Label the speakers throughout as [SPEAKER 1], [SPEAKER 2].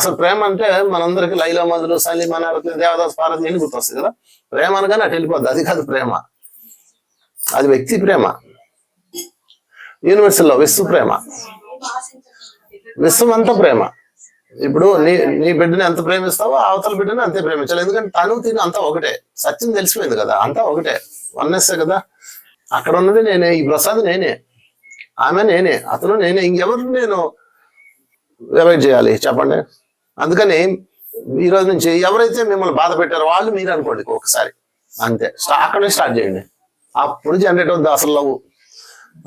[SPEAKER 1] అసలు ప్రేమ అంటే మనందరికి లైలా మధులు సలీమా నారత్ని దేవదాస్ పార్వతి అని గుర్తొస్తుంది కదా. ప్రేమ అనగానే అటు వెళ్ళిపోద్ది. అది కాదు ప్రేమ, అది వ్యక్తి ప్రేమ. యూనివర్సల్లో విశ్వ ప్రేమ, విశ్వం అంతా ప్రేమ. ఇప్పుడు నీ బిడ్డని ఎంత ప్రేమిస్తావో అవతల బిడ్డని అంతే ప్రేమించాలి. ఎందుకంటే తను తిని అంతా ఒకటే, సత్యం తెలిసిపోయింది కదా, అంతా ఒకటే, వన్నెస్సే కదా. అక్కడ ఉన్నది నేనే, ఈ ప్రసాద్ నేనే, ఆమె నేనే, అతను నేనే, ఇంకెవరు నేను అవాయిడ్ చేయాలి చెప్పండి. అందుకని ఈ రోజు నుంచి ఎవరైతే మిమ్మల్ని బాధ పెట్టారో వాళ్ళు మీరు అనుకోండి ఒకసారి, అంతే. అక్కడ నుంచి స్టార్ట్ చేయండి, అప్పుడు జనరేట్ అవుద్ది అసలు లవ్.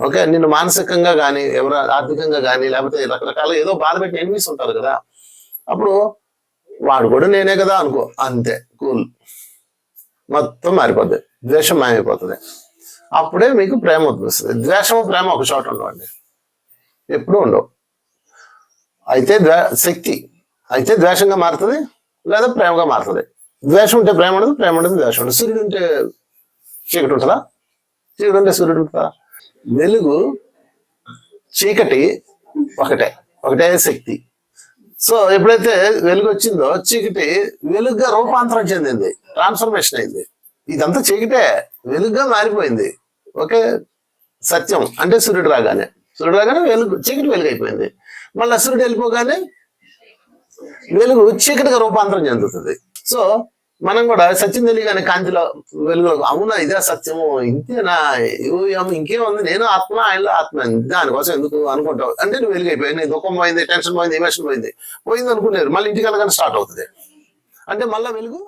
[SPEAKER 1] ఓకే, నిన్ను మానసికంగా కానీ ఎవరు ఆర్థికంగా కానీ లేకపోతే రకరకాల ఏదో బాధ పెట్టిన ఎనిమిస్ ఉంటారు కదా, అప్పుడు వాడు కూడా నేనే కదా అనుకో, అంతే, కూల్, మొత్తం మారిపోద్ది, ద్వేషం మాయమైపోతుంది. అప్పుడే మీకు ప్రేమ ఉద్భవిస్తుంది. ద్వేషము ప్రేమ ఒక చోట ఉండవండి, ఎప్పుడూ ఉండవు. అయితే శక్తి అయితే ద్వేషంగా మారుతుంది, లేదా ప్రేమగా మారుతుంది. ద్వేషం ఉంటే ప్రేమ ఉండదు, ప్రేమ ఉండదు ద్వేషం ఉండదు. సూర్యుడు ఉంటే చీకటి ఉంటుందా? చీకటి ఉంటే సూర్యుడు ఉంటుందా? వెలుగు చీకటి ఒకటే శక్తి. సో ఎప్పుడైతే వెలుగు వచ్చిందో చీకటి వెలుగుగా రూపాంతరం చెందింది, ట్రాన్స్ఫర్మేషన్ అయింది. ఇదంతా చీకటే వెలుగుగా మారిపోయింది. ఓకే, సత్యం అంటే సూర్యుడు రాగానే వెలుగు చీకటి వెలుగు అయిపోయింది. మళ్ళీ సూర్యుడు వెళ్ళిపోగానే వెలుగు చీకటిగా రూపాంతరం చెందుతుంది. సో మనం కూడా సత్యం తెలియగానే కాంతిలో వెలుగు, అవునా ఇదే సత్యము, ఇంతేనా, ఇంకేముంది, నేను ఆత్మ ఆయనలో ఆత్మ, దానికోసం ఎందుకు అనుకుంటావు అంటే నువ్వు వెలుగు అయిపోయింది, దుఃఖం పోయింది, టెన్షన్ పోయింది, ఎమోషన్ పోయింది అనుకునేది. మళ్ళీ ఇంటికి వెళ్ళగానే స్టార్ట్ అవుతుంది అంటే మళ్ళీ వెలుగు